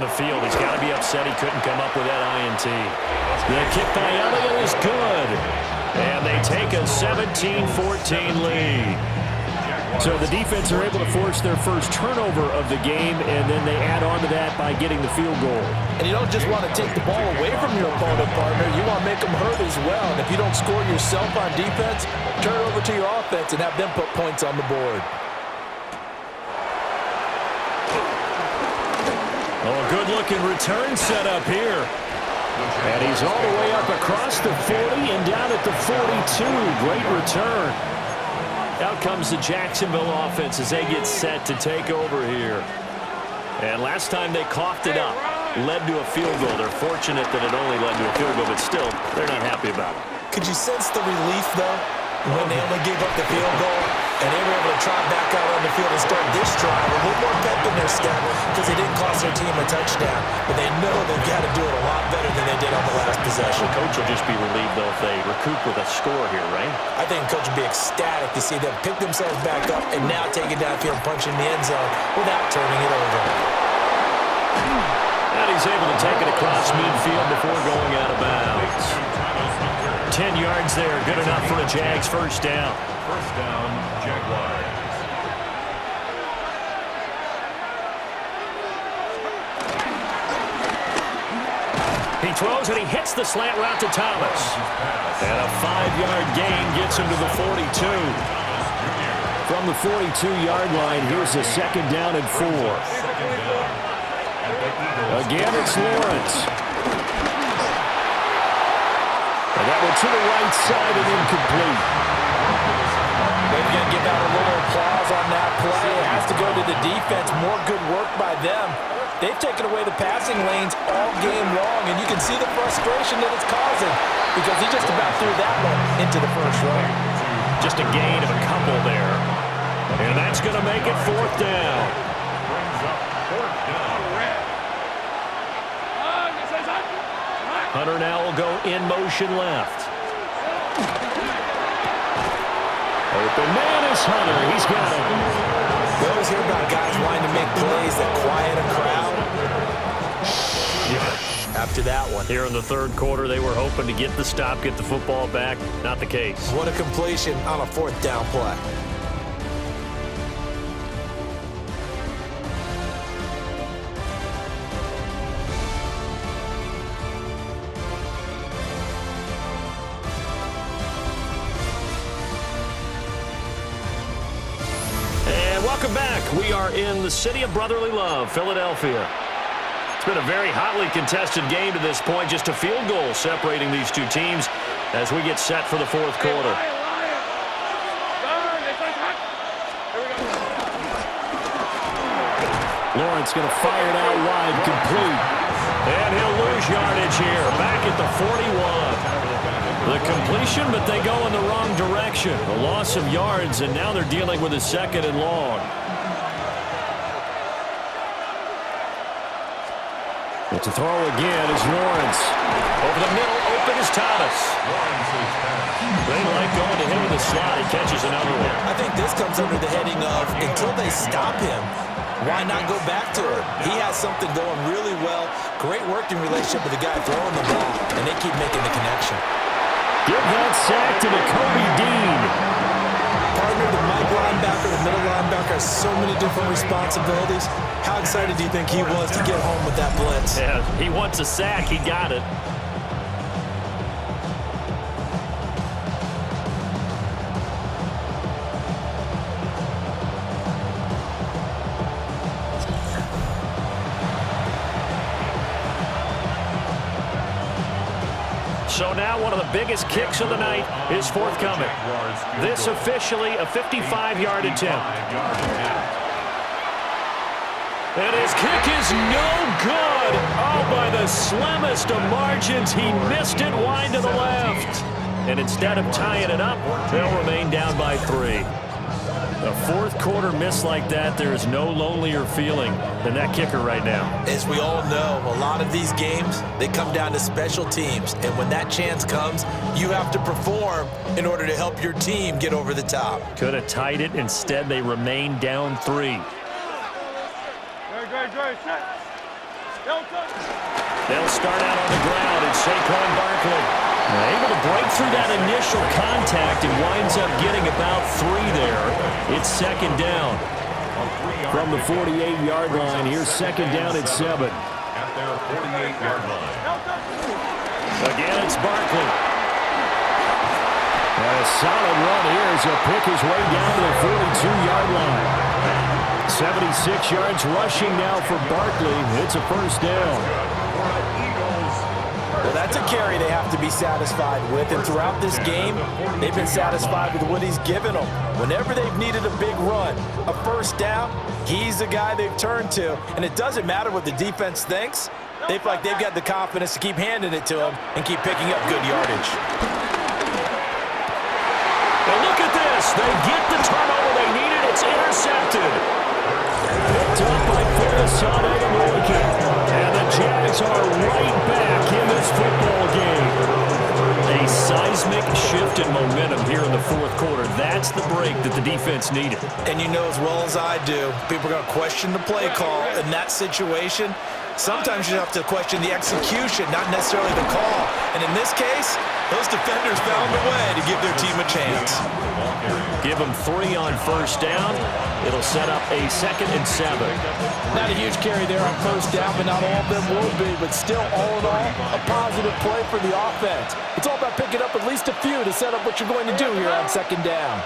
The field. He's got to be upset he couldn't come up with that INT. The kick by Elliott is good. And they take a 17-14 lead. So the defense are able to force their first turnover of the game, and then they add on to that by getting the field goal. And you don't just want to take the ball away from your opponent, partner. You want to make them hurt as well. And if you don't score yourself on defense, turn it over to your offense and have them put points on the board. Oh, a good-looking return set up here. And he's all the way up across the 40 and down at the 42. Great return. Out comes the Jacksonville offense as they get set to take over here. And last time they coughed it up, led to a field goal. They're fortunate that it only led to a field goal, but still, they're not happy about it. Could you sense the relief, though, when they only gave up the field goal and they were able to trot back out on the field and start this drive a little more pep in their step because they didn't cost their team a touchdown, but they know they've got to do it a lot better than they did on the last possession. The coach will just be relieved, though, if they recoup with a score here, right? I think the coach will be ecstatic to see them pick themselves back up and now take it downfield, punching the end zone without turning it over. And he's able to take it across midfield before going out of bounds. 10 yards there, good enough for a Jags first down. First down, Jaguars. He throws and he hits the slant route to Thomas. And a 5-yard gain gets him to the 42. From the 42-yard line, here's a second down and 4. Again, it's Lawrence. And that one to the right side and incomplete. They're going to give out a little applause on that play. It has to go to the defense. More good work by them. They've taken away the passing lanes all game long, and you can see the frustration that it's causing because he just about threw that one into the first row. Just a gain of a couple there. And that's going to make it fourth down. Hunter now will go in motion left. Open man is Hunter. He's got it. We always hear about guys wanting to make plays that quiet a crowd. After that one. Here in the third quarter, they were hoping to get the stop, get the football back. Not the case. What a completion on a fourth down play. Welcome back. We are in the city of brotherly love, Philadelphia. It's been a very hotly contested game to this point. Just a field goal separating these two teams as we get set for the fourth quarter. Lawrence going to fire it out wide, complete. And he'll lose yardage here, back at the 41. The completion, but they go in the wrong direction. A loss of yards, and now they're dealing with a second and long. But to throw again is Lawrence. Over the middle, open is Thomas. They like going to him in the slot. He catches another one. I think this comes under the heading of, until they stop him, why not go back to him? He has something going really well. Great working relationship with the guy throwing the ball, and they keep making the connection. Give that sack to Kobe Dean. Partner, the Mike linebacker, the middle linebacker has so many different responsibilities. How excited do you think he was to get home with that blitz? Yeah, he wants a sack. He got it. So now one of the biggest kicks of the night is forthcoming. This officially a 55-yard attempt. And his kick is no good. Oh, by the slimmest of margins, he missed it wide to the left. And instead of tying it up, they'll remain down by 3. A fourth quarter miss like that, there is no lonelier feeling than that kicker right now. As we all know, a lot of these games, they come down to special teams. And when that chance comes, you have to perform in order to help your team get over the top. Could have tied it. Instead, they remain down 3. They'll start out on the ground, and Saquon Barkley able to break through that initial contact and winds up getting about 3 there. It's second down. From the 48-yard line, here's second down at 7. At their 48-yard line. Again, it's Barkley. And a solid run here as he'll pick his way down to the 42-yard line. 76 yards rushing now for Barkley. It's a first down. Well, that's a carry they have to be satisfied with, and throughout this game, they've been satisfied with what he's given them. Whenever they've needed a big run, a first down, he's the guy they've turned to, and it doesn't matter what the defense thinks. They feel like they've got the confidence to keep handing it to him and keep picking up good yardage. And look at this. They get the turnover they needed. It's intercepted. Picked up by Ferguson and Lincoln. And the Jags are right back in this football game. A seismic shift in momentum here in the fourth quarter. That's the break that the defense needed. And you know as well as I do, people are going to question the play call in that situation. Sometimes you have to question the execution, not necessarily the call. And in this case, those defenders found a way to give their team a chance. Give them 3 on first down. It'll set up a 2nd and 7. Not a huge carry there on first down, but not all of them will be. But still, all in all, a positive play for the offense. It's all about picking up at least a few to set up what you're going to do here on second down.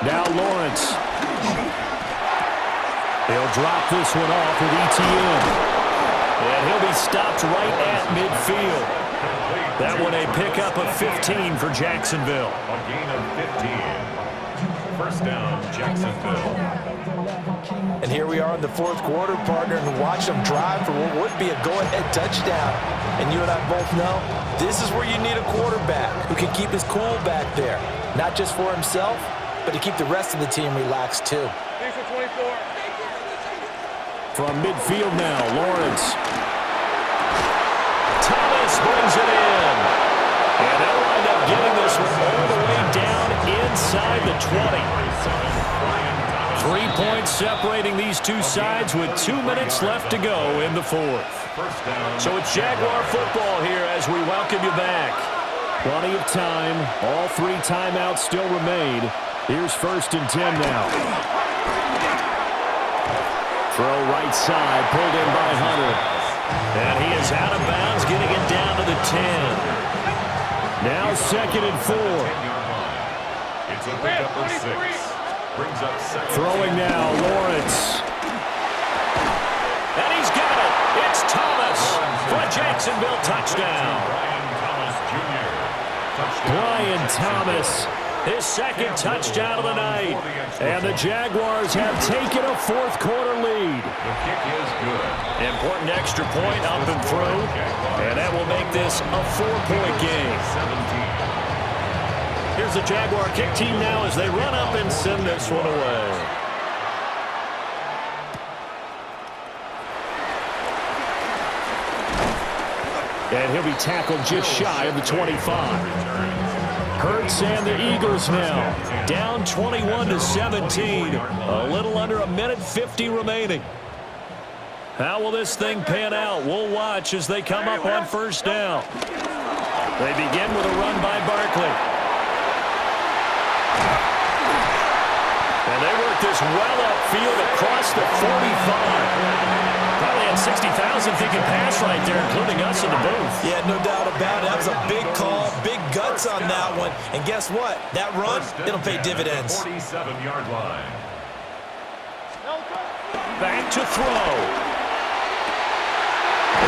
Now Lawrence. He'll drop this one off with ETN. And he'll be stopped right at midfield. That one a pickup of 15 for Jacksonville. A gain of 15. First down, Jacksonville. And here we are in the fourth quarter, partner, and watch them drive for what would be a go-ahead touchdown. And you and I both know this is where you need a quarterback who can keep his cool back there. Not just for himself, but to keep the rest of the team relaxed too. From midfield now, Lawrence. Thomas brings it in. And they'll wind up getting this one all the way down inside the 20. 3 points separating these two sides with 2 minutes left to go in the fourth. So it's Jaguar football here as we welcome you back. Plenty of time. All 3 timeouts still remain. Here's 1st and 10 now. Throw right side, pulled in by Hunter. And he is out of bounds, getting it down to the 10. Now 2nd and 4. It's a pickup of 6. Brings up 2nd. Throwing now, Lawrence. And he's got it. It's Thomas for a Jacksonville touchdown. Brian Thomas. His 2nd touchdown of the night. And the Jaguars have taken a fourth quarter lead. The kick is good. Important extra point up and through. And that will make this a 4-point game. 17. Here's the Jaguar kick team now as they run up and send this one away. And he'll be tackled just shy of the 25. Hurts and the Eagles now down 21-17. A little under a minute 50 remaining. How will this thing pan out? We'll watch as they come up on first down. They begin with a run by Barkley. And they work this well upfield across the 45. Probably had 60,000 thinking pass right there, including us in the booth. Yeah, no doubt about it. That was a big call, big guts on that one. And guess what? That run, it'll pay dividends. 47-yard line. Back to throw.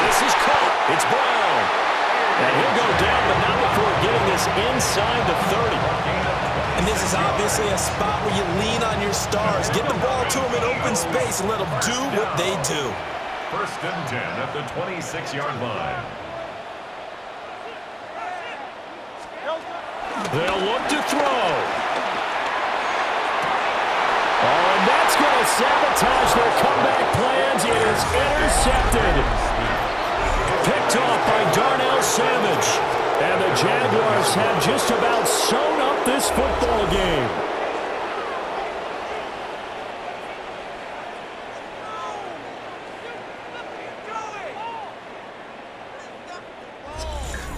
This is caught. It's Brown. And he'll go down, but not before getting this inside the 30. And this is obviously a spot where you lean on your stars. Get the ball to them in open space and let them do what they do. 1st and 10 at the 26-yard line. They'll look to throw. Oh, and that's going to sabotage their comeback plans. It is intercepted. Picked off by Darnell Savage. And the Jaguars have just about sewn up this football game.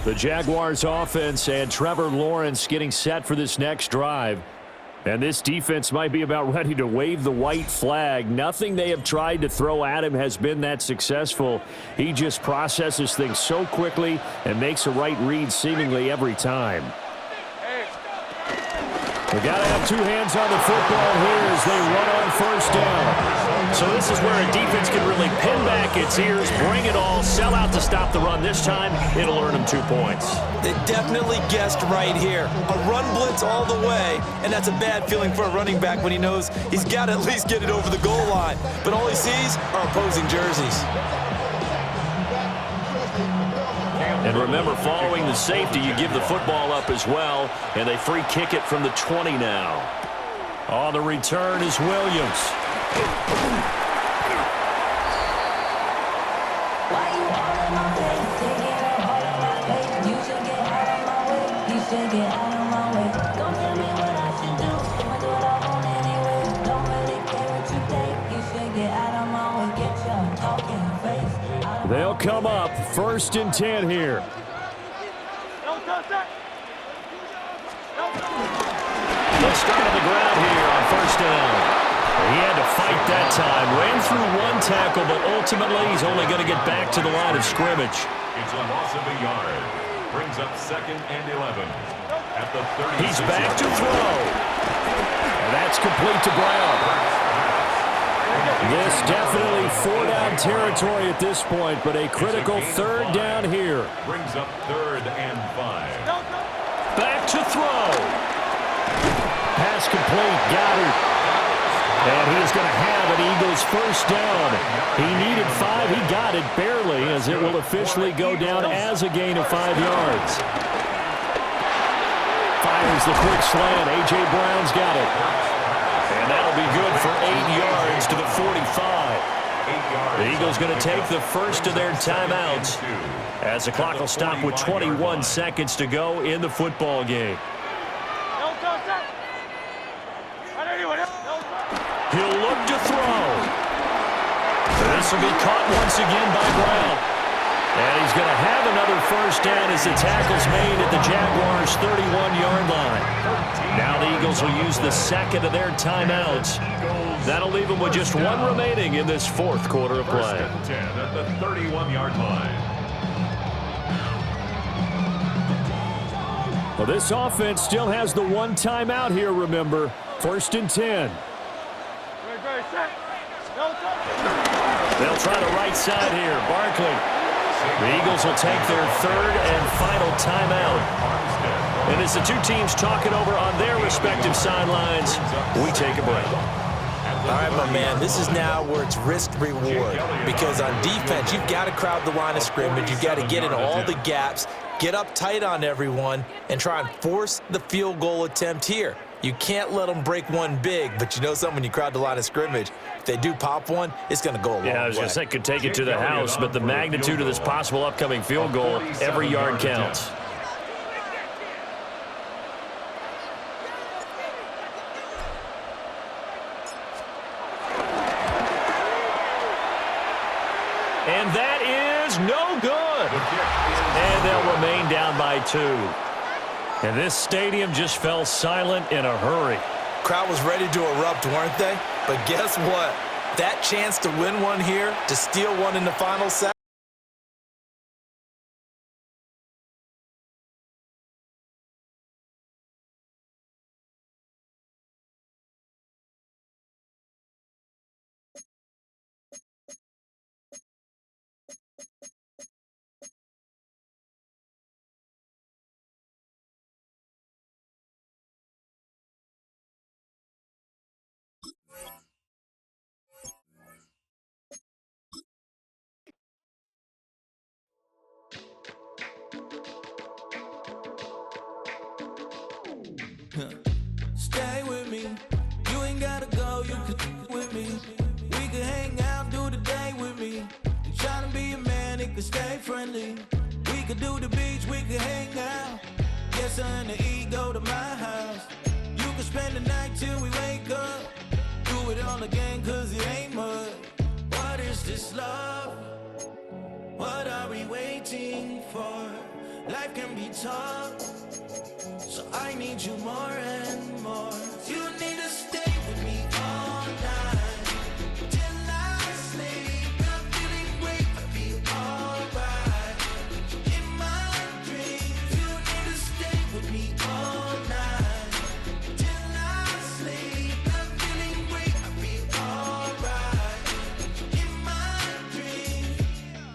The Jaguars offense and Trevor Lawrence getting set for this next drive. And this defense might be about ready to wave the white flag. Nothing they have tried to throw at him has been that successful. He just processes things so quickly and makes a right read seemingly every time. We got to have two hands on the football here as they run on first down. So this is where a defense can really pin back its ears, bring it all, sell out to stop the run. This time, it'll earn them 2 points. They definitely guessed right here. A run blitz all the way, and that's a bad feeling for a running back when he knows he's got to at least get it over the goal line. But all he sees are opposing jerseys. And remember, following the safety, you give the football up as well, and they free kick it from the 20 now. On the return is Williams. They'll come up 1st and 10 here. They'll start on the ground here on 1st down. He had to fight that time. Ran through one tackle, but ultimately he's only going to get back to the line of scrimmage. It's a loss of a yard. Brings up 2nd and 11. At the 36. He's back to throw. And that's complete to Brown. This definitely 4-down territory at this point, but a critical 3rd down here. Brings up 3rd and 5. Back to throw. Pass complete. Got it. And he is going to have an Eagles 1st down. He needed 5. He got it barely, as it will officially go down as a gain of 5 yards. Fires the quick slant. A.J. Brown's got it. And that'll be good for 8 yards to the 45. The Eagles going to take the first of their timeouts as the clock will stop with 21 seconds to go in the football game. He'll look to throw. This will be caught once again by Brown. And he's going to have another 1st down as the tackle's made at the Jaguars' 31-yard line. Now the Eagles will use the 2nd of their timeouts. That'll leave them with just 1 remaining in this 4th quarter of play. 1st and 10 at the 31-yard line. Well, this offense still has the 1 timeout here, remember. 1st and 10. They'll try the right side here. Barkley. The Eagles will take their 3rd and final timeout. And as the two teams talk it over on their respective sidelines, we take a break. All right, my man, this is now where it's risk-reward. Because on defense, you've got to crowd the line of scrimmage. You've got to get in all the gaps, get up tight on everyone, and try and force the field goal attempt here. You can't let them break one big, but you know something, when you crowd the line of scrimmage, if they do pop one, it's going to go a long way. Yeah, I was going to say, could take it to the house, but the magnitude of this possible upcoming field goal, every yard counts. And that is no good. And they'll remain down by 2. And this stadium just fell silent in a hurry. Crowd was ready to erupt, weren't they? But guess what? That chance to win one here, to steal one in the final set. Stay with me. You ain't gotta go, you could with me. We could hang out, do the day with me. You tryna be a man, it could stay friendly. We could do the beach, we could hang out. Yes, her and the E go to my house. You could spend the night till we wake up. Do it all again, cause it ain't mud. What is this love? What are we waiting for? Life can be tough, so I need you more and more. You need to stay with me all night till I sleep. I'm feeling great, I feel alright. In my dreams, you need to stay with me all night till I sleep. I'm feeling great, I feel alright. In my dreams.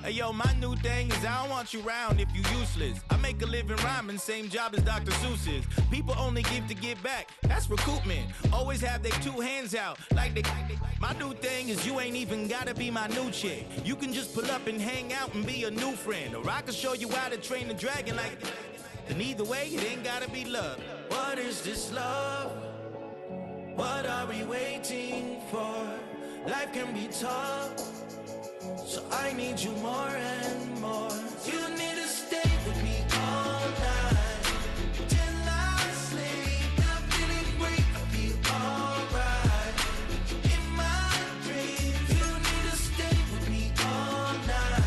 Hey yo, my new thing is I don't want you around if you useless. I make a living rhyming, same job as Dr. Seuss's. People only give to get back, that's recoupment. Always have their two hands out, like they. My new thing is you ain't even gotta be my new chick. You can just pull up and hang out and be a new friend. Or I can show you how to train the dragon like. And either way, it ain't gotta be love. What is this love? What are we waiting for? Life can be tough, so I need you more and more. You need to stay with me all night till I sleep. I'm feeling great, I feel alright. In my dreams, you need to stay with me all night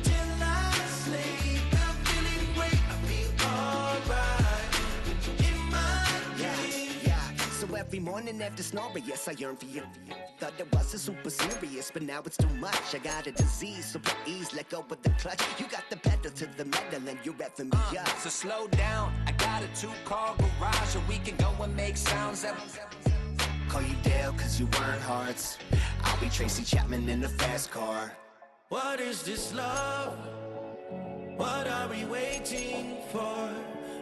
till I sleep. I'm feeling great, I feel alright. In my dreams. Yeah. So every morning after snoring, yes, I yearn for you. Thought it wasn't super serious, but now it's too much. I got a disease, so please let go with the clutch. You got the pedal to the metal and you're reffing me up. So slow down, I got a 2-car garage, and we can go and make sounds that. Call you Dale, cause you weren't hearts. I'll be Tracy Chapman in a fast car. What is this love? What are we waiting for?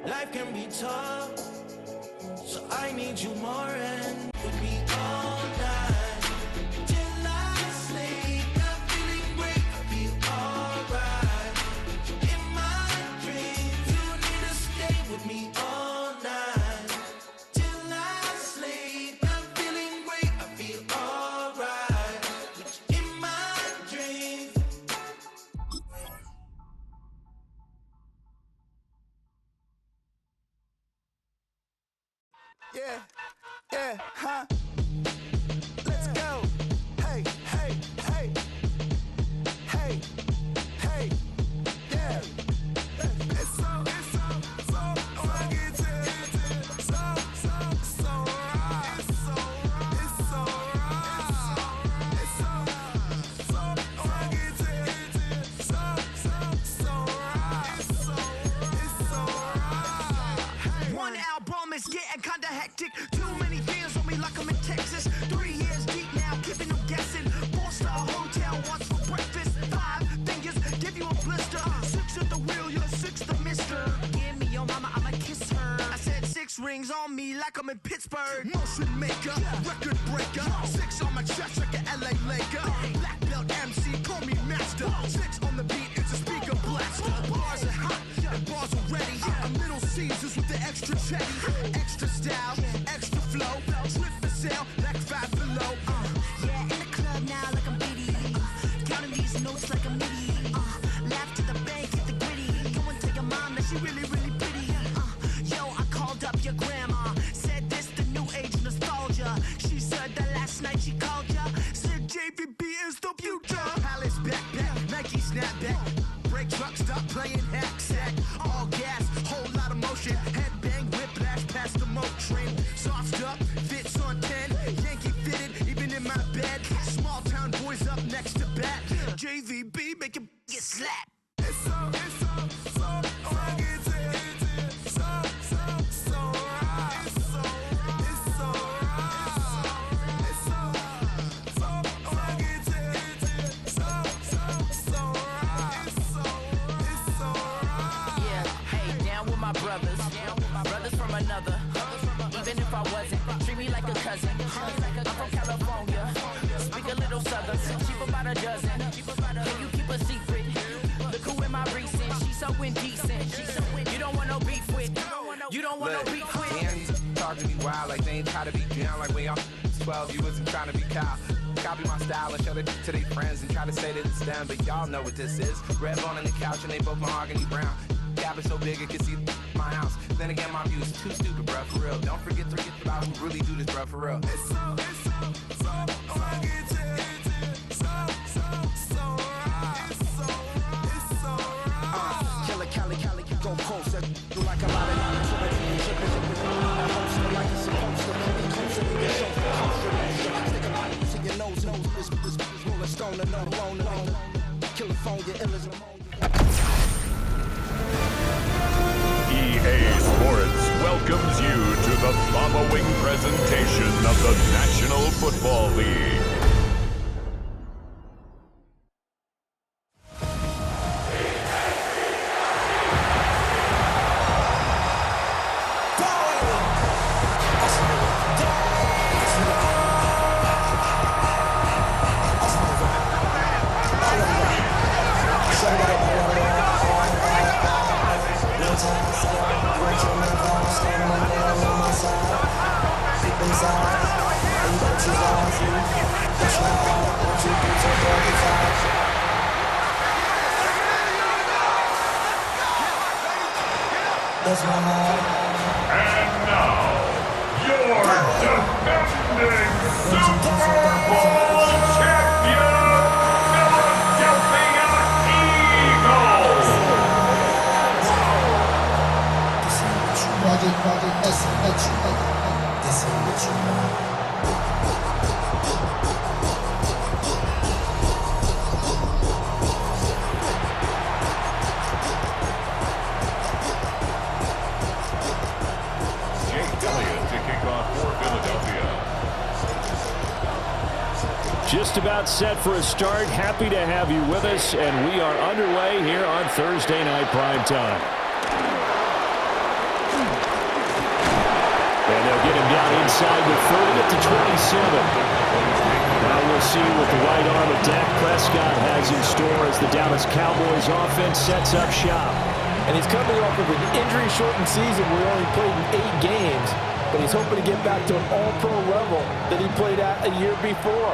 Life can be tough, so I need you more and with me all night till I sleep. I'm feeling great, I feel alright. In my dreams, you need to stay with me all night till I sleep. I'm feeling great, I feel alright. In my dreams. Yeah, huh? Let's go. Hey, hey, hey. Hey, hey, yeah. It's so fucking so right. It's so right. It's so fucking so right. One album is getting kinda hectic. Too many fans on me like I'm in Texas. 3 years deep now, keeping them guessing. 4-star hotel, once for breakfast. 5 fingers, give you a blister. 6 at the wheel, you're 6 the mister. Give me your mama, I'ma kiss her. I said 6 rings on me like I'm in Pittsburgh. Motion maker, record breaker. 6 on my chest like an LA Laker. Black belt MC, call me master. 6 on the beat, it's a speaker blaster. Bars are hot, and bars are ready. A Middle Caesars with the extra chetty. Extra style, extra flow. Slip for sale, like 5 below. Yeah, in the club now like I'm Diddy. Counting these notes like a MIDI. Laugh to the bank, hit the gritty. Go and tell your mom that she really, really pretty. Yo, I called up your grandma. Said this the new age nostalgia. She said that last night she called ya. Said JVB is the future. Palace backpack, Nike snapback. Break truck, stop playing hack sack. All gas, whole lot of motion. Headbang, whiplash past the moat train. Sauced up, fits on 10. Yankee fitted, even in my bed. Small town boys up next to bat. JVB make it get slapped. It's so fucking so right. It's so right. It's so right. It's so fucking so right. It's so right. Yeah, hey, down with my brothers. Brothers from another. Even if I wasn't, treat me like a cousin. I'm from California. Speak a little southern. Cheap about a dozen. Can you keep a secret? Look who in my recent. She's so indecent. You don't want no beef with. You don't want no beef with. Damn, you talk to me wild like they ain't try to be down. Like when y'all 12, you wasn't trying to be Kyle. Copy my style and show it to their friends and try to say that it's them, but y'all know what this is. Red bone on the couch and they both mahogany brown. Gap is so big it can see my house. Then again, my view is too stupid, bruh, for real. Don't forget about who really do this, bruh, for real. It's so fucking so right. It's so right. Killer Cali. go coast. That do like a lot of tripping. I host it like it's supposed to. Maybe closer to your show. Stick a line to your nose. This rolling stone and no alone. Kill the phone, your ill as EA Sports welcomes you to the following presentation of the National Football League. And now, your defending Super Bowl champion, Philadelphia Eagles! Just about set for a start. Happy to have you with us, and we are underway here on Thursday Night Primetime. And they'll get him down inside the 30 at the 27. Now we'll see what the right arm of Dak Prescott has in store as the Dallas Cowboys offense sets up shop. And he's coming off of an injury-shortened season where he only played in 8 games, but he's hoping to get back to an all-pro level that he played at a year before.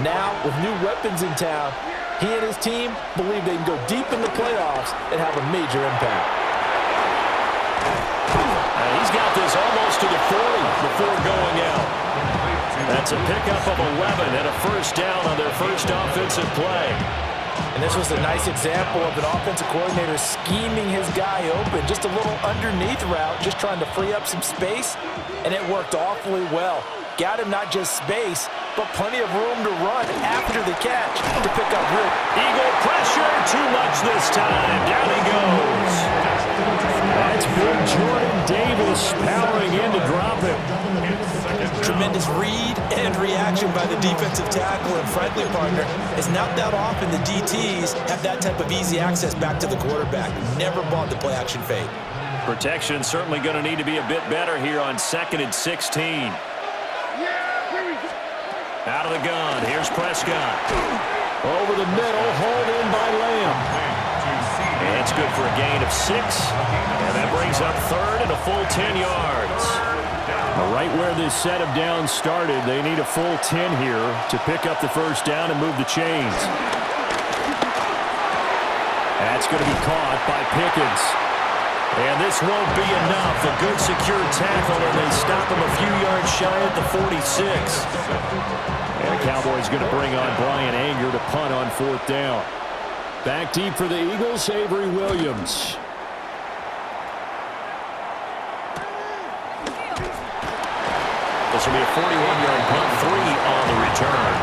Now, with new weapons in town, he and his team believe they can go deep in the playoffs and have a major impact. And he's got this almost to the 40 before going out. That's a pickup of 11 and a first down on their first offensive play. And this was a nice example of an offensive coordinator scheming his guy open. Just a little underneath route, just trying to free up some space, and it worked awfully well. Got him not just space, but plenty of room to run after the catch to pick up room. Eagle pressure, too much this time. Down he goes. That's big Jordan Davis powering in to drop him. Tremendous read and reaction by the defensive tackle and friendly partner. It's not that often the DTs have that type of easy access back to the quarterback. Never bought the play-action fade. Protection certainly going to need to be a bit better here on 2nd and 16. Out of the gun, here's Prescott. Over the middle, hauled in by Lamb. And it's good for a gain of 6. And that brings up 3rd and a full 10 yards. Right where this set of downs started, they need a full 10 here to pick up the first down and move the chains. That's going to be caught by Pickens. And this won't be enough. A good secure tackle, and they stop him a few yards shy at the 46. And the Cowboys going to bring on Brian Anger to punt on 4th down. Back deep for the Eagles, Avery Williams. This will be a 41-yard punt, 3 on the return.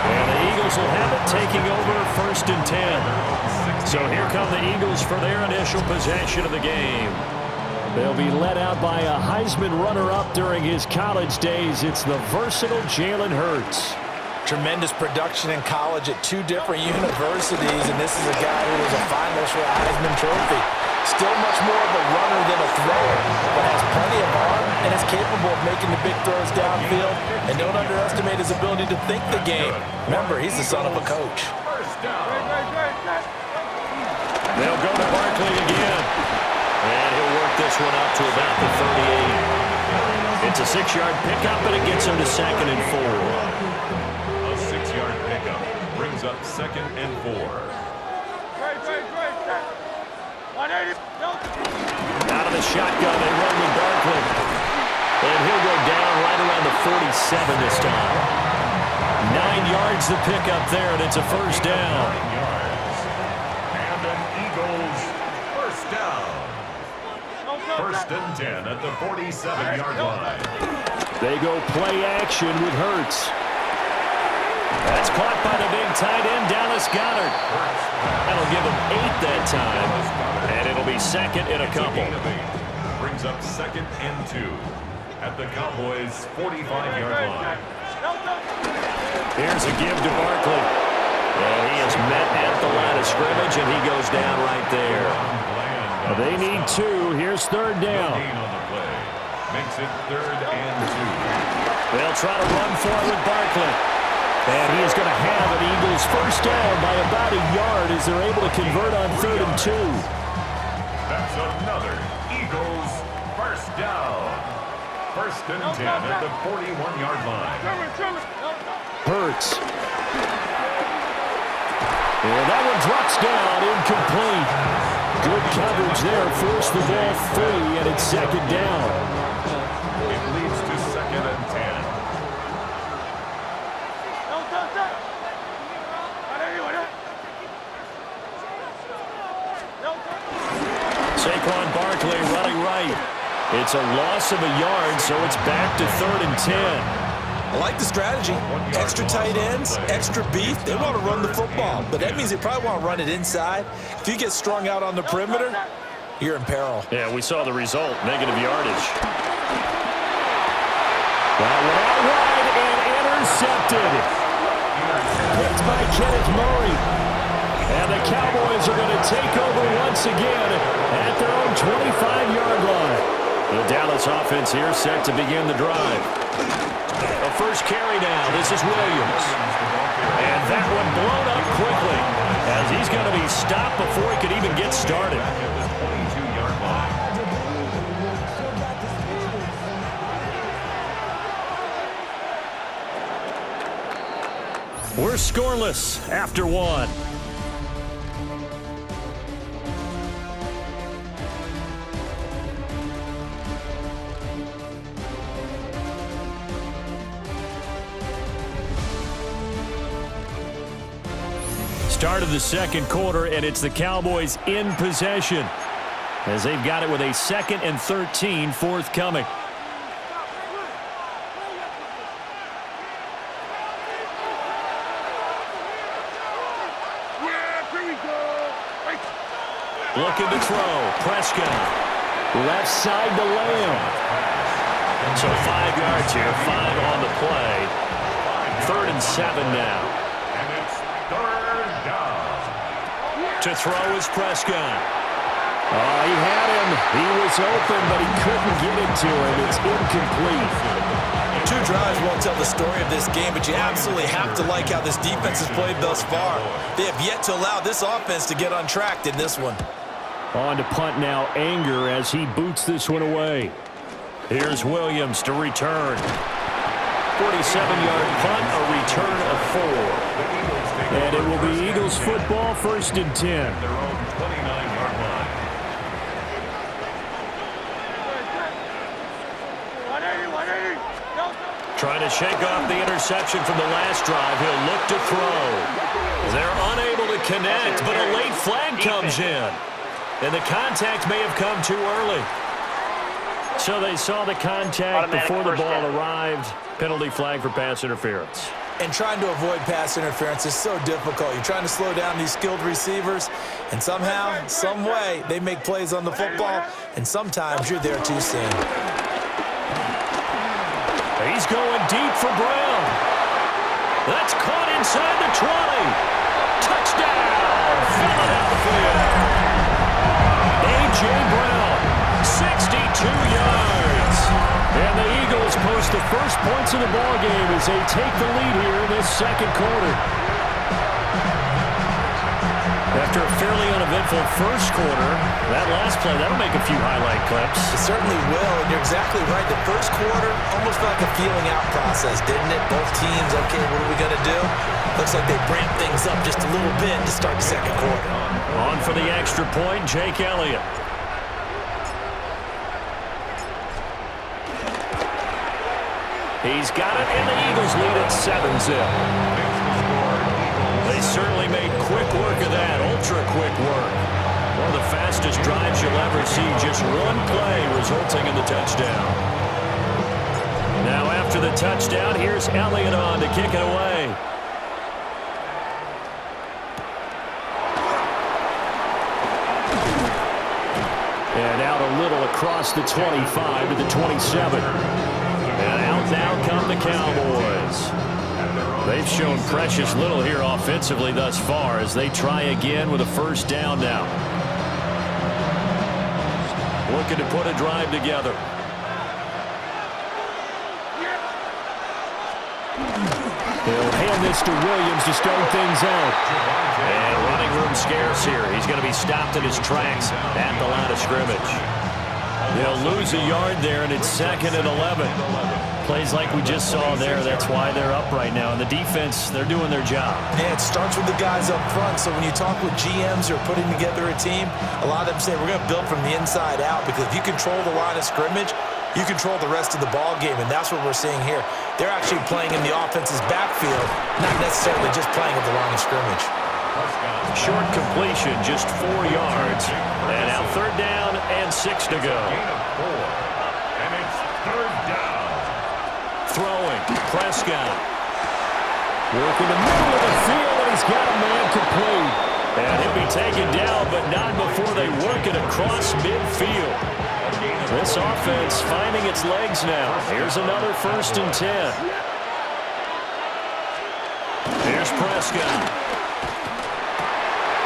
And the Eagles will have it, taking over 1st and 10. So here come the Eagles for their initial possession of the game. They'll be led out by a Heisman runner-up during his college days. It's the versatile Jalen Hurts. Tremendous production in college at 2 different universities, and this is a guy who was a finalist for the Heisman Trophy. Still much more of a runner than a thrower, but has plenty of arm and is capable of making the big throws downfield. And don't underestimate his ability to think the game. Remember, he's the son of a coach. They'll go to Barkley again. And he'll work this one up to about the 38. It's a 6-yard pickup, but it gets him to 2nd and 4. A 6-yard pickup brings up 2nd and 4. Out of the shotgun, they run with Barkley. And he'll go down right around the 47 this time. 9 yards the pickup there, and it's a first down. 9 yards. And an Eagles first down. First and 10 at the 47-yard line. They go play action with Hurts. That's caught by the big tight end, Dallas Goedert. That'll give him 8 that time, and it'll be second and a couple. Brings up second and 2 at the Cowboys' 45-yard line. Here's a give to Barkley. And he is met at the line of scrimmage, and he goes down right there. They need 2. Here's third down. Makes it third and 2. They'll try to run for it with Barkley. And he is going to have an Eagles first down by about a yard as they're able to convert on third and 2. That's another Eagles first down. First and 10 at the 41-yard line. Hurts. And that one drops down, incomplete. Good coverage there, forced the ball free, and it's second down. It leads to second and 10. Saquon Barkley running right. It's a loss of a yard, so it's back to third and 10. I like the strategy. Extra tight ends, extra beef. They want to run the football, but that means they probably want to run it inside. If you get strung out on the perimeter, you're in peril. Yeah, we saw the result, negative yardage. That one out wide and intercepted. Picked by Kenneth Murray. And the Cowboys are going to take over once again at their own 25-yard line. The Dallas offense here set to begin the drive. The first carry now. This is Williams. And that one blown up quickly as he's going to be stopped before he could even get started. We're scoreless after one. Start of the second quarter, and it's the Cowboys in possession as they've got it with a 2nd and 13 forthcoming. Looking to throw. Prescott. Left side to Lamb. So 5 yards here, 5 on the play. 3rd and 7 now. To throw is Prescott. He had him. He was open, but he couldn't get it to him. It's incomplete. 2 drives won't tell the story of this game, but you absolutely have to like how this defense has played thus far. They have yet to allow this offense to get untracked in this one. On to punt now, Anger, as he boots this one away. Here's Williams to return. 47-yard punt, a return of 4. And it will be Eagles football, 1st and 10. Their own 29-yard line. Trying to shake off the interception from the last drive. He'll look to throw. They're unable to connect, but a late flag comes in. And the contact may have come too early. So they saw the contact before the ball arrived. Penalty flag for pass interference. And trying to avoid pass interference is so difficult. You're trying to slow down these skilled receivers, and somehow, some way, they make plays on the football, and sometimes you're there too soon. He's going deep for Brown. That's caught inside the 20. Touchdown, Philadelphia. A.J. Brown, 62 yards. And the Eagles post the first points of the ballgame as they take the lead here in this second quarter. After a fairly uneventful first quarter, that last play, that'll make a few highlight clips. It certainly will, and you're exactly right. The first quarter almost felt like a feeling out process, didn't it? Both teams, okay, what are we going to do? Looks like they ramped things up just a little bit to start the second quarter. On for the extra point, Jake Elliott. He's got it, and the Eagles lead at 7-zip. They certainly made quick work of that, ultra-quick work. One of the fastest drives you'll ever see. Just one play resulting in the touchdown. Now after the touchdown, here's Elliott on to kick it away. And out a little across the 25 to the 27. And out now come the Cowboys. They've shown precious little here offensively thus far as they try again with a first down now. Looking to put a drive together. He'll hand this to Williams to start things out. And running room scarce here. He's going to be stopped in his tracks at the line of scrimmage. They'll lose a yard there, and it's 2nd and 11. Plays like we just saw there. That's why they're up right now. And the defense, they're doing their job. Yeah, it starts with the guys up front. So when you talk with GMs who are putting together a team, a lot of them say we're going to build from the inside out, because if you control the line of scrimmage, you control the rest of the ball game, and that's what we're seeing here. They're actually playing in the offense's backfield, not necessarily just playing at the line of scrimmage. Short completion, just 4 yards. And now 3rd down and 6 to go. And it's 3rd down. Throwing, Prescott. Working the middle of the field, and he's got a man complete. And he'll be taken down, but not before they work it across midfield. This offense finding its legs now. Here's another 1st and 10. Here's Prescott.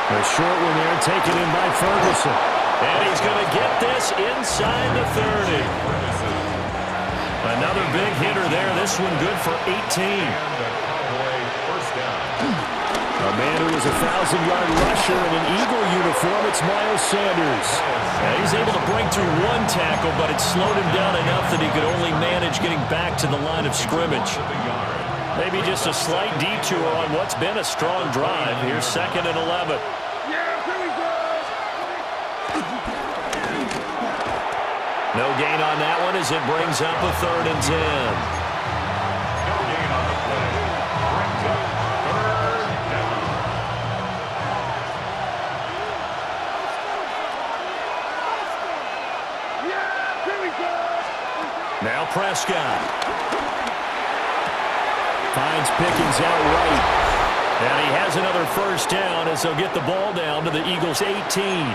A short one there taken in by Ferguson. And he's going to get this inside the 30. Another big hitter there. This one good for 18. A man who is a 1,000-yard rusher in an Eagle uniform, it's Miles Sanders. And he's able to break through 1 tackle, but it slowed him down enough that he could only manage getting back to the line of scrimmage. Maybe just a slight detour on what's been a strong drive. Here's 2nd and 11. No gain on that one as it brings up a 3rd and 10. Now Prescott. Finds Pickens out right. And he has another 1st down as they'll get the ball down to the Eagles' 18.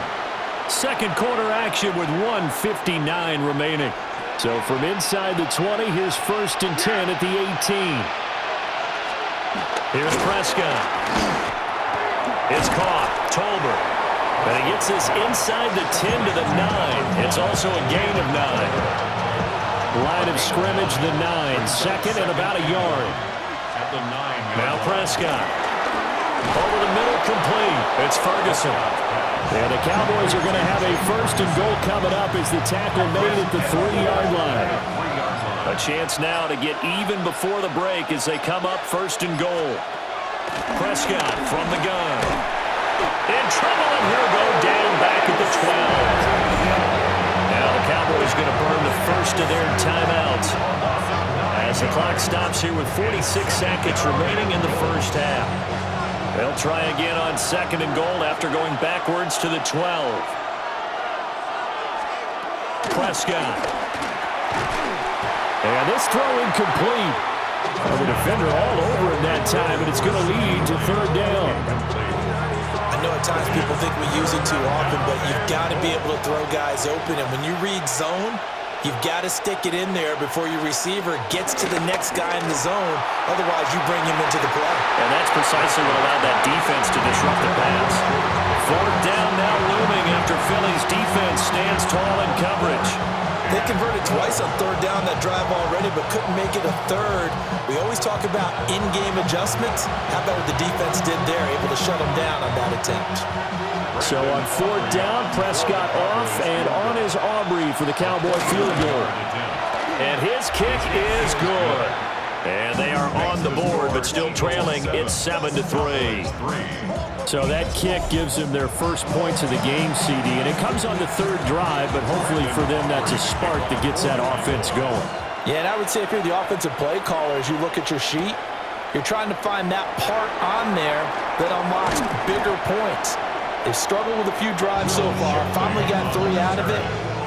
2nd quarter action with 1:59 remaining. So from inside the 20, here's 1st and 10 at the 18. Here's Prescott. It's caught. Tolbert. And he gets this inside the 10 to the 9. It's also a gain of 9. Line of scrimmage, the 9. 2nd and about a yard. Now Prescott. Over the middle, complete. It's Ferguson. And the Cowboys are going to have a 1st and goal coming up as the tackle made at the 3-yard line. A chance now to get even before the break as they come up 1st and goal. Prescott from the gun. In trouble, and he'll go down back at the 12. Now the Cowboys going to burn the first of their timeouts as the clock stops here with 46 seconds remaining in the 1st half. They'll try again on 2nd and goal after going backwards to the 12. Prescott. And this throw incomplete. Well, the defender all over him that time, and it's going to lead to 3rd down. I know at times people think we use it too often, but you've got to be able to throw guys open. And when you read zone, you've got to stick it in there before your receiver gets to the next guy in the zone. Otherwise, you bring him into the play. And that's precisely what allowed that defense to disrupt the pass. 4th down now looming after Philly's defense stands tall in coverage. They converted twice on 3rd down that drive already, but couldn't make it a 3rd. We always talk about in-game adjustments. How about what the defense did there, able to shut them down on that attempt. So on 4th down, Prescott off, and on is Aubrey for the Cowboy field goal. And his kick is good. And they are on the board, but still trailing. It's 7-3. So that kick gives them their first points of the game, CD. And it comes on the 3rd drive, but hopefully for them that's a spark that gets that offense going. Yeah, and I would say if you're the offensive play caller, as you look at your sheet, you're trying to find that part on there that unlocks bigger points. They've struggled with a few drives so far. Finally got 3 out of it.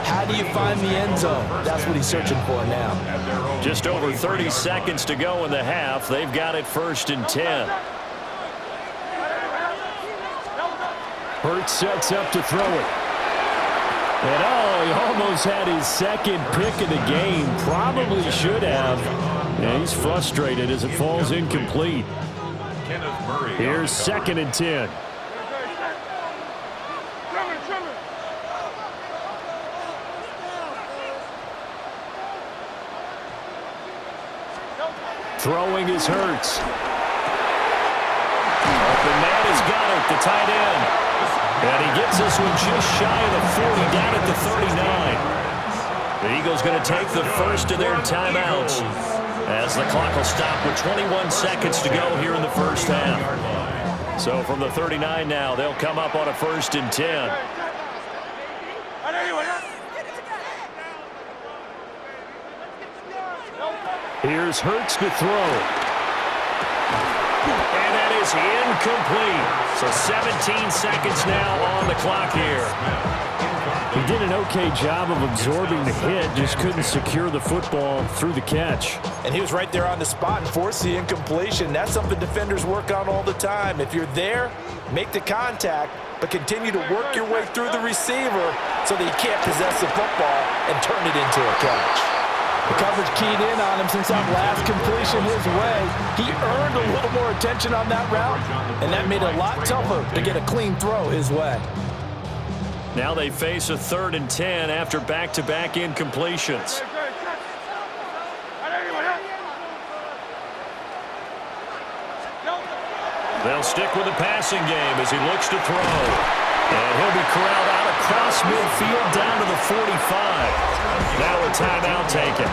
How do you find the end zone? That's what he's searching for now. Just over 30 seconds to go in the half. They've got it 1st and 10. Hurts sets up to throw it. And he almost had his second pick of the game. Probably should have. And he's frustrated as it falls incomplete. Here's 2nd and 10. Throwing is Hurts. Open man has got it, the tight end. And he gets this one just shy of the 40, down at the 39. The Eagles going to take the first of their timeouts as the clock will stop with 21 seconds to go here in the first half. So from the 39 now, they'll come up on a 1st and 10. Here's Hurts to throw. And that is incomplete. So 17 seconds now on the clock here. He did an okay job of absorbing the hit, just couldn't secure the football through the catch. And he was right there on the spot and forced the incompletion. That's something defenders work on all the time. If you're there, make the contact, but continue to work your way through the receiver so that you can't possess the football and turn it into a catch. The coverage keyed in on him since that last completion his way. He earned a little more attention on that route, and that made it a lot tougher to get a clean throw his way. Now they face a 3rd and 10 after back-to-back incompletions. They'll stick with the passing game as he looks to throw. And he'll be corralled out across midfield down to the 45. Now a timeout taken.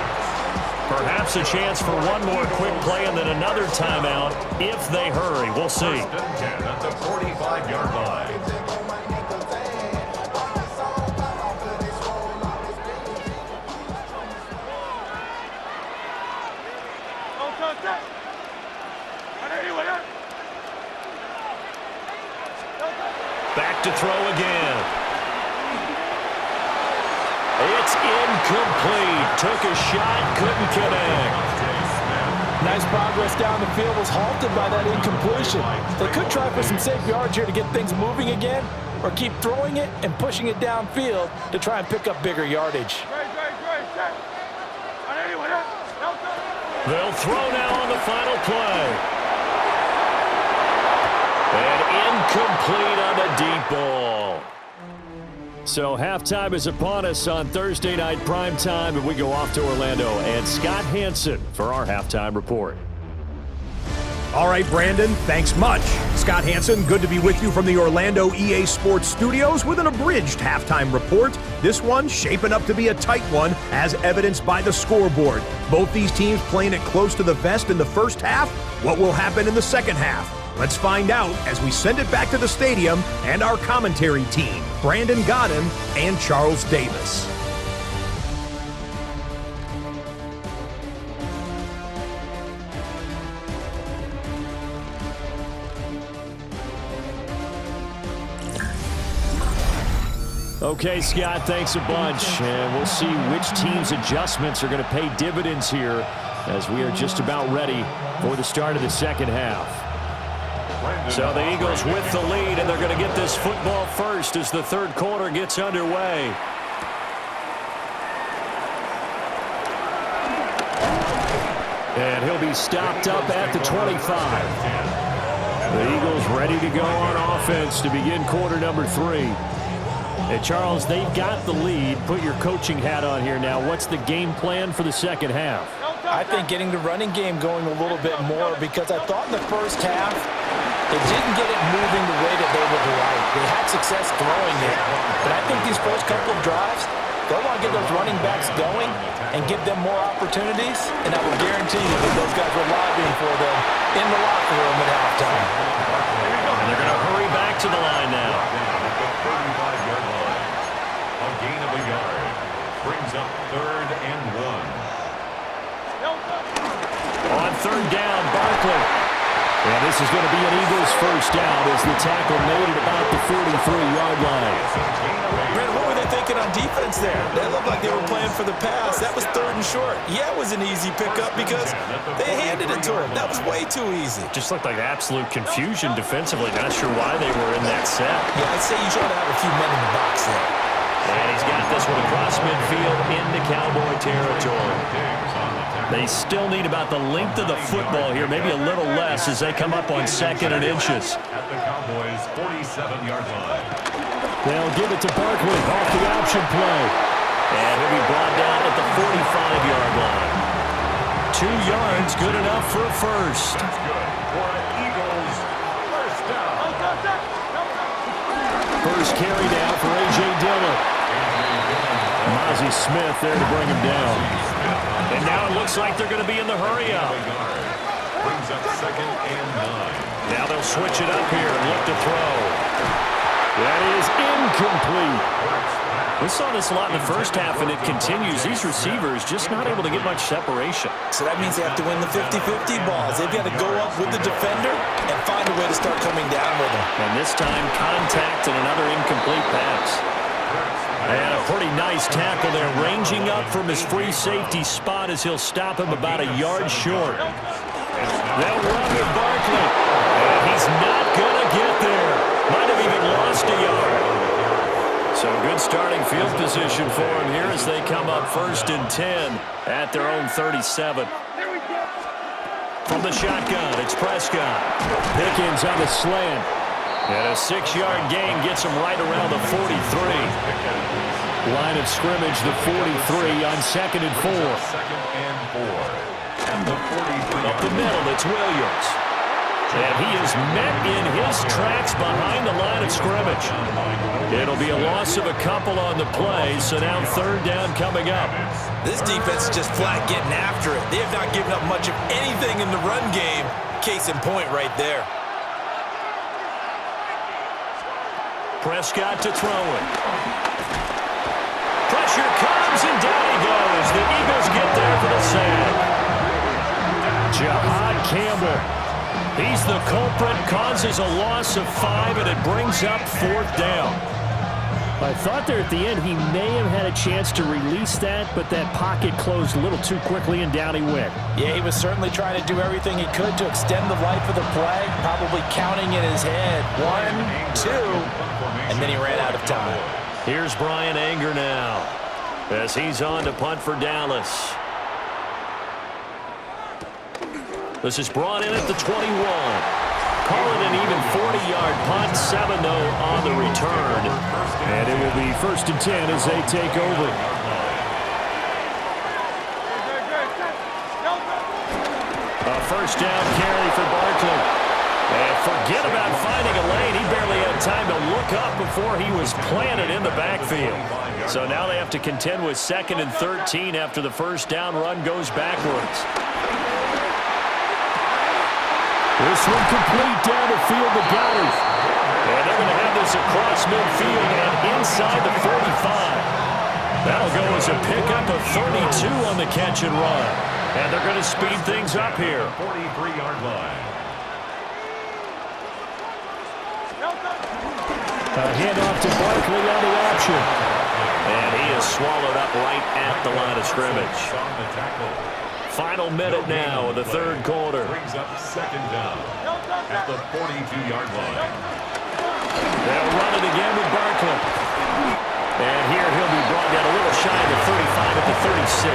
Perhaps a chance for one more quick play and then another timeout if they hurry. We'll see. 1st and 10 at the 45-yard line. Back to throw again. It's incomplete. Took a shot, couldn't connect. Nice progress down the field, was halted by that incompletion. They could try for some safe yards here to get things moving again, or keep throwing it and pushing it downfield to try and pick up bigger yardage. They'll throw now on the final play. And incomplete on the deep ball. So halftime is upon us on Thursday night primetime, and we go off to Orlando. And Scott Hansen for our halftime report. All right, Brandon, thanks much. Scott Hansen, good to be with you from the Orlando EA Sports Studios with an abridged halftime report. This one shaping up to be a tight one, as evidenced by the scoreboard. Both these teams playing it close to the vest in the first half. What will happen in the second half? Let's find out as we send it back to the stadium and our commentary team, Brandon Godden and Charles Davis. Okay, Scott, thanks a bunch. And we'll see which team's adjustments are going to pay dividends here as we are just about ready for the start of the second half. So the Eagles with the lead, and they're going to get this football first as the third quarter gets underway. And he'll be stopped up at the 25. The Eagles ready to go on offense to begin quarter number 3. And Charles, they've got the lead. Put your coaching hat on here now. What's the game plan for the second half? I think getting the running game going a little bit more, because I thought in the first half they didn't get it moving the way that they would like. They had success throwing it, but I think these first couple of drives, they'll want to get those running backs going and give them more opportunities, and I will guarantee you that those guys were lobbying for them in the locker room at halftime. And they're going to hurry back to the line now. The 35-yard line. A gain of a yard. Brings up 3rd and 1. On 3rd down, Barkley. And this is going to be an Eagles first down as the tackle made at about the 43. thinking on defense there? They looked like they were playing for the pass. That was 3rd and short. Yeah, it was an easy pickup because they handed it to him. That was way too easy. Just looked like absolute confusion defensively. Not sure why they were in that set. Yeah, I'd say you should have a few men in the box there. And he's got this one across midfield into Cowboy territory. They still need about the length of the football here, maybe a little less as they come up on 2nd and inches. At the Cowboys' 47-yard line. They'll give it to Barkley off the option play. And he'll be brought down at the 45-yard line. 2 yards, good enough for a first. That's good for the Eagles. First down. First carry down for A.J. Dillon. Mozzie Smith there to bring him down. And now it looks like they're going to be in the hurry-up. Brings up 2nd and 9. Now they'll switch it up here and look to throw. That is incomplete. We saw this a lot in the first half, and it continues. These receivers just not able to get much separation. So that means they have to win the 50-50 balls. They've got to go up with the defender and find a way to start coming down with him. And this time, contact and another incomplete pass. And a pretty nice tackle there, ranging up from his free safety spot as he'll stop him about a yard short. They'll run with Barkley. And he's not going to get there. Might have even lost a yard. So good starting field position for him here as they come up 1st and 10 at their own 37. From the shotgun, it's Prescott. Pickens on the slant. And a 6-yard gain gets him right around the 43. Line of scrimmage, the 43 on 2nd and 4. 2nd and 4. And the 43. Up the middle, it's Williams. And he is met in his tracks behind the line of scrimmage. It'll be a loss of a couple on the play, so now 3rd down coming up. This defense is just flat getting after it. They have not given up much of anything in the run game. Case in point right there. Prescott to throw it. Pressure comes, and down he goes. The Eagles get there for the sack. Jahad Campbell. He's the culprit, causes a loss of 5, and it brings up 4th down. I thought there at the end he may have had a chance to release that, but that pocket closed a little too quickly, and down he went. Yeah, he was certainly trying to do everything he could to extend the life of the play, probably counting in his head. 1, 2, and then he ran out of time. Here's Brian Anger now as he's on to punt for Dallas. This is brought in at the 21. Call it an even 40-yard punt, 7-0 on the return. And it will be 1st and 10 as they take over. A 1st down carry for Barkley. And forget about finding a lane. He barely had time to look up before he was planted in the backfield. So now they have to contend with 2nd and 13 after the 1st down run goes backwards. This one complete down the field to Goddard. And they're going to have this across midfield and inside the 45. That'll go as a pickup of 32 on the catch and run. And they're going to speed things up here. 43-yard line. A handoff to Barkley on the option. And he is swallowed up right at the line of scrimmage. Final minute now of the 3rd quarter. Brings up 2nd down at the 42-yard line. They'll run it again with Barkley. And here he'll be brought down a little shy of the 35 at the 36.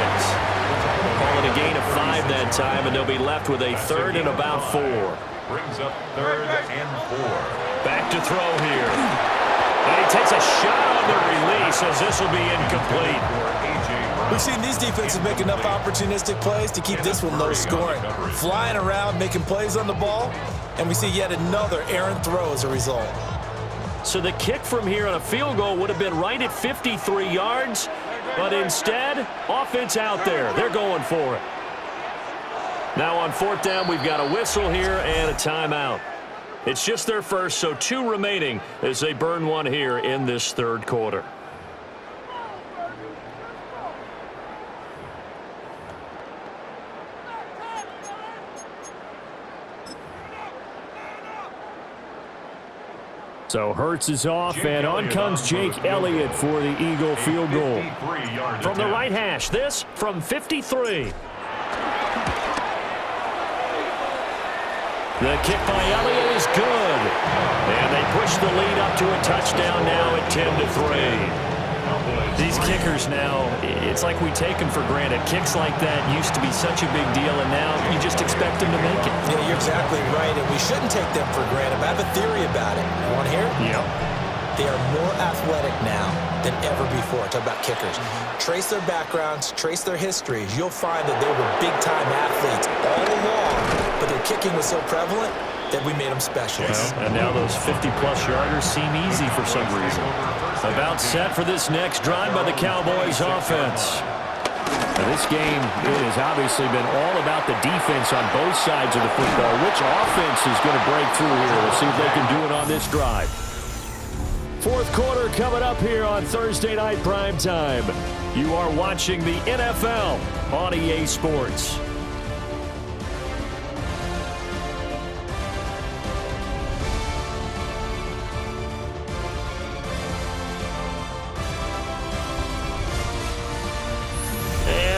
Call it a gain of 5 that time, and they'll be left with a 3rd and about 4. Brings up 3rd and 4. Back to throw here. And he takes a shot on the release as this will be incomplete. We've seen these defenses make enough opportunistic plays to keep this one low scoring. Flying around, making plays on the ball, and we see yet another errant throw as a result. So the kick from here on a field goal would have been right at 53 yards, but instead, offense out there. They're going for it. Now on 4th down, we've got a whistle here and a timeout. It's just their first, so 2 remaining as they burn one here in this 3rd quarter. So Hurts is off, and on comes Jake Elliott for the Eagle field goal. From the right hash, this from 53. The kick by Elliott is good. And they push the lead up to a touchdown now at 10-3. These kickers now, it's like we take them for granted. Kicks like that used to be such a big deal, and now you just expect them to make it. Yeah, you're exactly right, and we shouldn't take them for granted. I have a theory about it. You want to hear it? Yeah. They are more athletic now than ever before. Talk about kickers. Trace their backgrounds, trace their histories. You'll find that they were big-time athletes all along, but their kicking was so prevalent that we made them specialists. Well, and now those 50-plus yarders seem easy for some reason. About set for this next drive by the Cowboys offense. Now this game has obviously been all about the defense on both sides of the football. Which offense is going to break through here? We'll see if they can do it on this drive. Fourth quarter coming up here on Thursday Night Primetime. You are watching the NFL on EA Sports.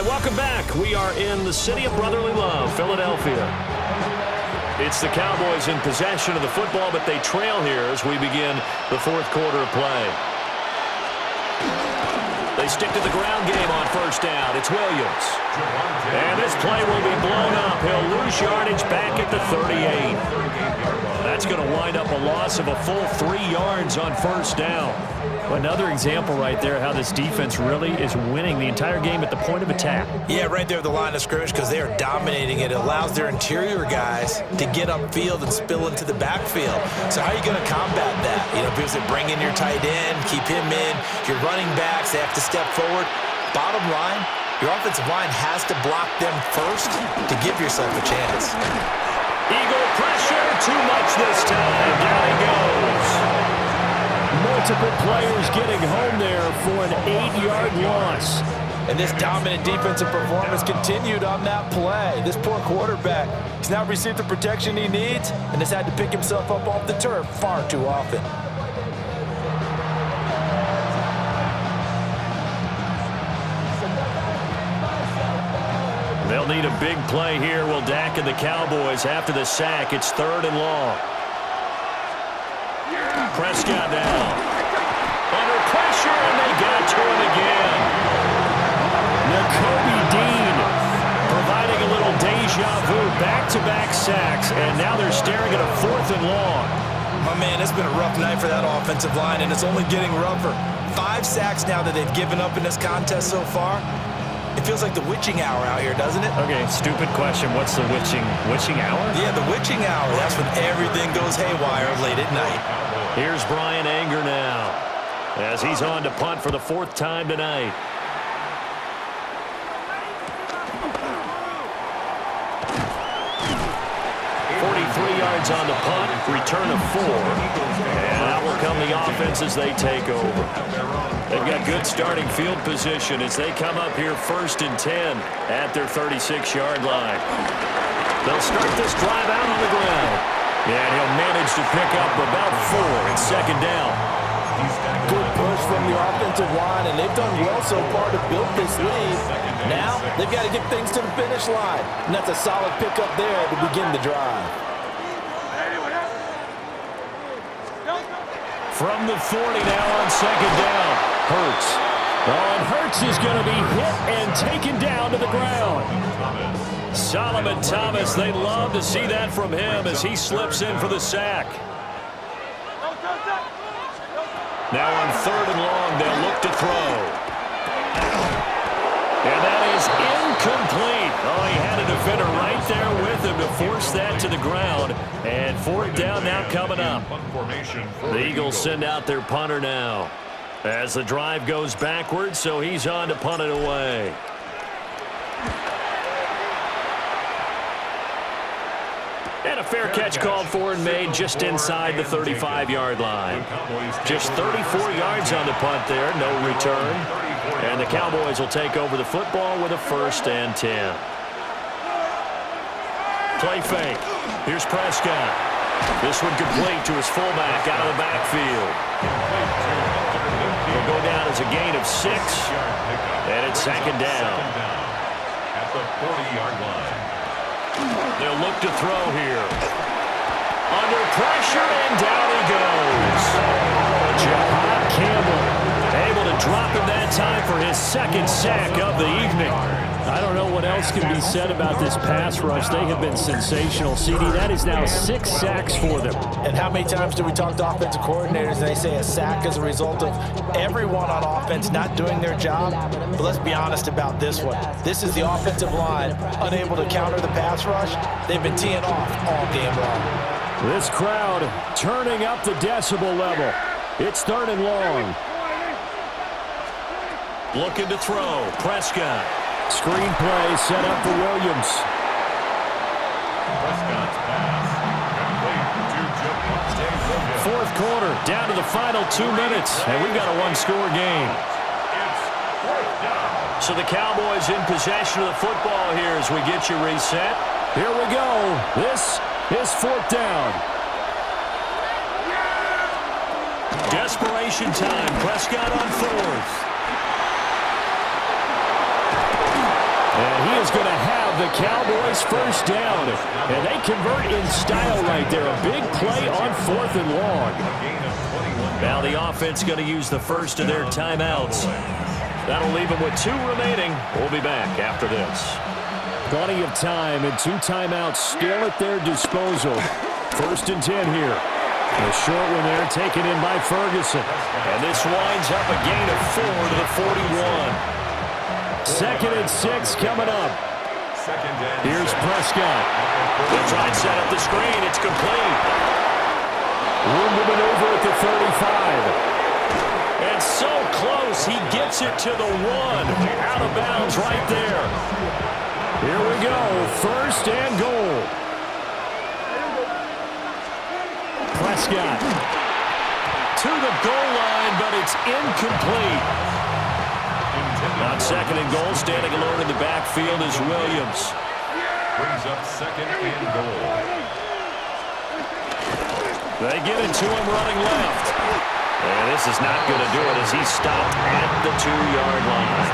Welcome back. We are in the city of brotherly love, Philadelphia. It's the Cowboys in possession of the football, but they trail here as we begin the fourth quarter of play. They stick to the ground game on first down. It's Williams. And this play will be blown up. He'll lose yardage back at the 38. That's going to wind up a loss of a full 3 yards on first down. Another example right there how this defense really is winning the entire game at the point of attack. Yeah, right there at the line of scrimmage because they are dominating it. It allows their interior guys to get upfield and spill into the backfield. So how are you going to combat that? You know, because they bring in your tight end, keep him in. Your running backs, they have to step forward. Bottom line, your offensive line has to block them first to give yourself a chance. Eagle pressure, too much this time. Down he goes. Multiple players getting home there for an 8-yard loss. And this dominant defensive performance continued on that play. This poor quarterback, he's now received the protection he needs and has had to pick himself up off the turf far too often. They'll need a big play here. Will Dak and the Cowboys after the sack. It's 3rd and long. Prescott now. Under pressure, and they got to him again. Nakobe Dean providing a little deja vu. Back-to-back sacks, and now they're staring at a 4th and long. My man, it's been a rough night for that offensive line, and it's only getting rougher. 5 sacks now that they've given up in this contest so far. It feels like the witching hour out here, doesn't it? Okay, stupid question. What's the witching hour? Yeah, the witching hour. That's when everything goes haywire late at night. Here's Brian Anger now as he's on to punt for the 4th time tonight. Yards on the punt, return of 4. And out will come the offense as they take over. They've got good starting field position as they come up here 1st and 10 at their 36-yard line. They'll start this drive out on the ground. And he'll manage to pick up about 4 and 2nd down. Good push from the offensive line, and they've done well so far to build this lead. Now, they've got to get things to the finish line. And that's a solid pickup there to begin the drive. From the 40 now on 2nd down. Hurts. Oh, and Hurts is going to be hit and taken down to the ground. Solomon Thomas, they'd love to see that from him as he slips in for the sack. Now on 3rd and long, they'll look to throw. And that is incomplete. Oh, he had a defender right there with him to force that to the ground. And 4th down now coming up. The Eagles send out their punter now as the drive goes backwards, so he's on to punt it away. And a fair catch called for and made just inside the 35-yard line. Just 34 yards on the punt there, no return. And the Cowboys will take over the football with a 1st and 10. Play fake. Here's Prescott. This one complete to his fullback out of the backfield. Will go down as a gain of 6, and it's second down. At the 40-yard line. They'll look to throw here. Under pressure, and down he goes. Jahad Campbell able to drop him that time for his second sack of the evening. I don't know what else can be said about this pass rush. They have been sensational. CD, that is now 6 sacks for them. And how many times do we talk to offensive coordinators and they say a sack is a result of everyone on offense not doing their job? But let's be honest about this one. This is the offensive line unable to counter the pass rush. They've been teeing off all game long. This crowd turning up the decibel level. It's 3rd and long. Looking to throw. Prescott. Screen play set up for Williams. Prescott's pass. Complete to Williams. 4th quarter, down to the final 2 minutes, and we've got a 1-score game. It's 4th down. So the Cowboys in possession of the football here as we get you reset. Here we go. This is 4th down. Desperation time. Prescott on 4th. And he is going to have the Cowboys first down. And they convert in style right there. A big play on 4th and long. Now the offense going to use the first of their timeouts. That'll leave them with 2 remaining. We'll be back after this. Plenty of time and 2 timeouts still at their disposal. 1st and 10 here. A short one there taken in by Ferguson. And this winds up a gain of 4 to the 41. 2nd and 6 coming up. Here's Prescott. They'll try and set up the screen. It's complete. Room to maneuver at the 35. And so close. He gets it to the 1. Out of bounds right there. Here we go. 1st and goal. Prescott to the goal line, but it's incomplete. On 2nd and goal, standing alone in the backfield is Williams. Brings up 2nd and goal. They give it to him running left. And this is not going to do it as he stopped at the 2-yard line.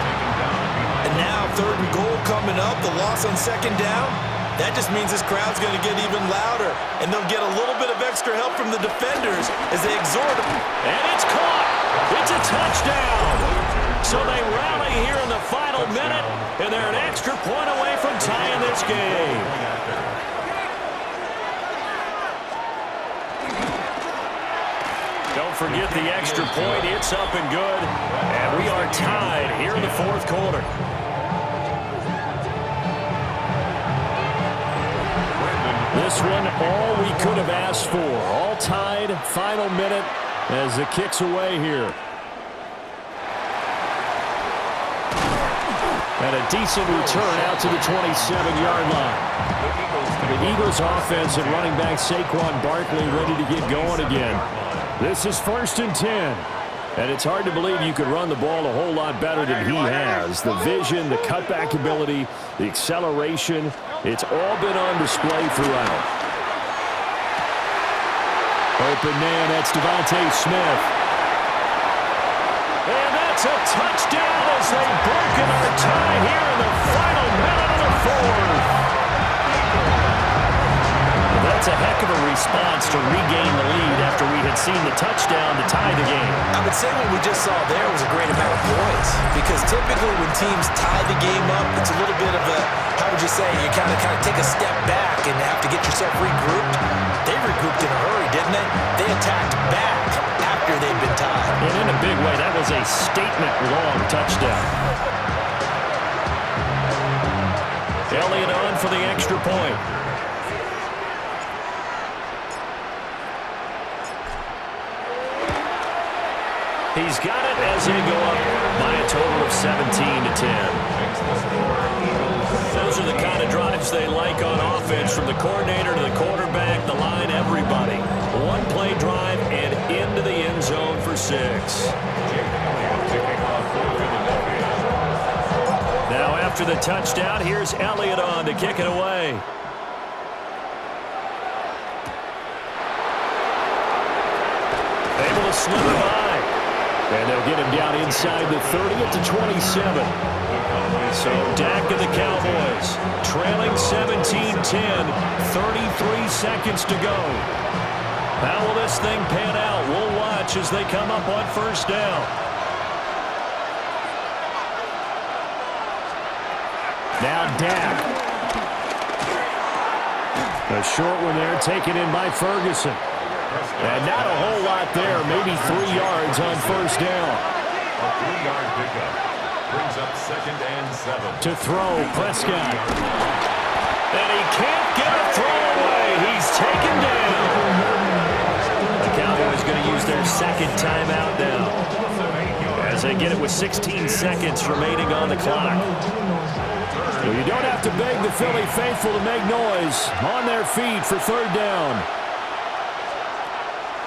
And now 3rd and goal coming up. The loss on 2nd down. That just means this crowd's going to get even louder. And they'll get a little bit of extra help from the defenders as they exhort them. And it's caught. It's a touchdown. So they rally here in the final minute, and they're an extra point away from tying this game. Don't forget the extra point. It's up and good. And we are tied here in the 4th quarter. This one, all we could have asked for. All tied, final minute as the kick's away here. And a decent return out to the 27-yard line. The Eagles offense and running back Saquon Barkley ready to get going again. This is 1st and 10. And it's hard to believe you could run the ball a whole lot better than he has. The vision, the cutback ability, the acceleration, it's all been on display throughout. Open man, that's Devontae Smith. And that's a touchdown as they've broken our tie here in the final minute of the 4th. That's a heck of a response to regain the lead after we had seen the touchdown to tie the game. I would say what we just saw there was a great amount of points because typically when teams tie the game up, it's a little bit of a, how would you say, you kind of take a step back and have to get yourself regrouped. They regrouped in a hurry, didn't they? They attacked back after they'd been tied. And in a big way, that was a statement-long touchdown. Elliott on for the extra point. He's got it as they go up by a total of 17-10. Those are the kind of drives they like on offense, from the coordinator to the quarterback, the line, everybody. One-play drive and into the end zone for 6. Now after the touchdown, here's Elliott on to kick it away. slither by. And they'll get him down inside the 30 at the 27. So Dak and the Cowboys trailing 17-10, 33 seconds to go. How will this thing pan out? We'll watch as they come up on first down. Now Dak. A short one there taken in by Ferguson. And not a whole lot there, maybe 3 yards on first down. A 3-yard pickup brings up 2nd and 7. To throw, Prescott. And he can't get a throw away. He's taken down. The Cowboys going to use their 2nd timeout now, as they get it with 16 seconds remaining on the clock. Well, you don't have to beg the Philly faithful to make noise. On their feet for 3rd down.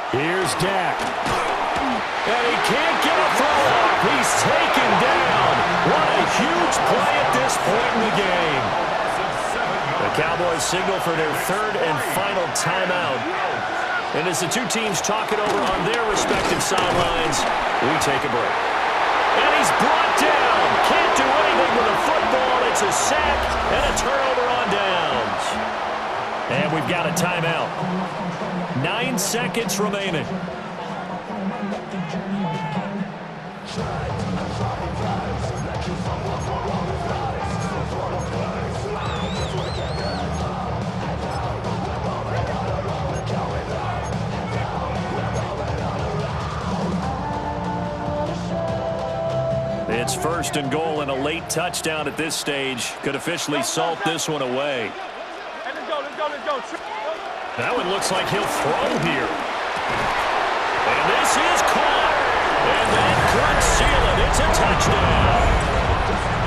Here's Dak. And he can't get a throw off. He's taken down. What a huge play at this point in the game. The Cowboys signal for their 3rd and final timeout. And as the two teams talk it over on their respective sidelines, we take a break. And he's brought down. Can't do anything with a football. It's a sack and a turnover on downs. And we've got a timeout. 9 seconds remaining. It's 1st and goal, and a late touchdown at this stage could officially salt this one away. That one looks like he'll throw here. And this is caught. And that could seal it. It's a touchdown.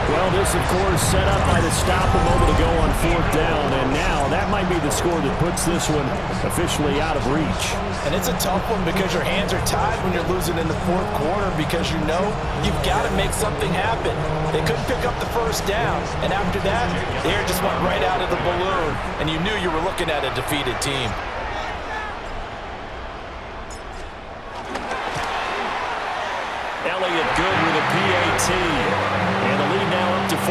Well, this, of course, set up by the stop a moment ago on 4th down. And now that might be the score that puts this one officially out of reach. And it's a tough one because your hands are tied when you're losing in the 4th quarter, because you know you've got to make something happen. They couldn't pick up the 1st down. And after that, the air just went right out of the balloon. And you knew you were looking at a defeated team. Elliott good with a PAT. And the lead now up to 14.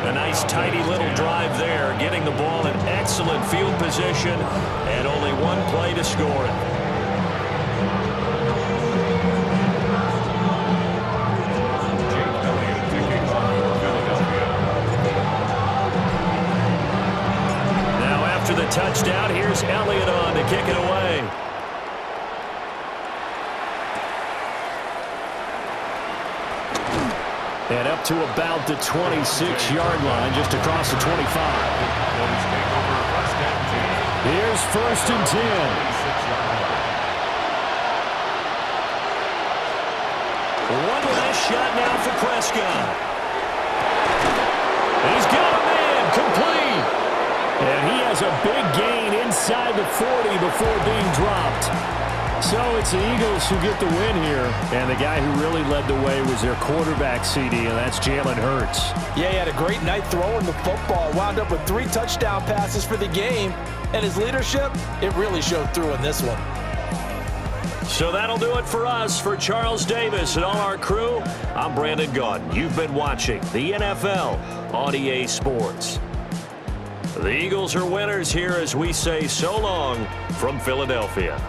A nice tidy little drive there, getting the ball in excellent field position, and only one play to score it. Now after the touchdown, here's Elliott on to kick it away. And up to about the 26-yard line, just across the 25. Here's 1st and 10. One last shot now for Prescott. And he's got a man complete. And he has a big gain inside the 40 before being dropped. So it's the Eagles who get the win here. And the guy who really led the way was their quarterback, CD, and that's Jalen Hurts. Yeah, he had a great night throwing the football. Wound up with 3 touchdown passes for the game. And his leadership, it really showed through in this one. So that'll do it for us. For Charles Davis and all our crew, I'm Brandon Gaudin. You've been watching the NFL on EA Sports. The Eagles are winners here as we say so long from Philadelphia.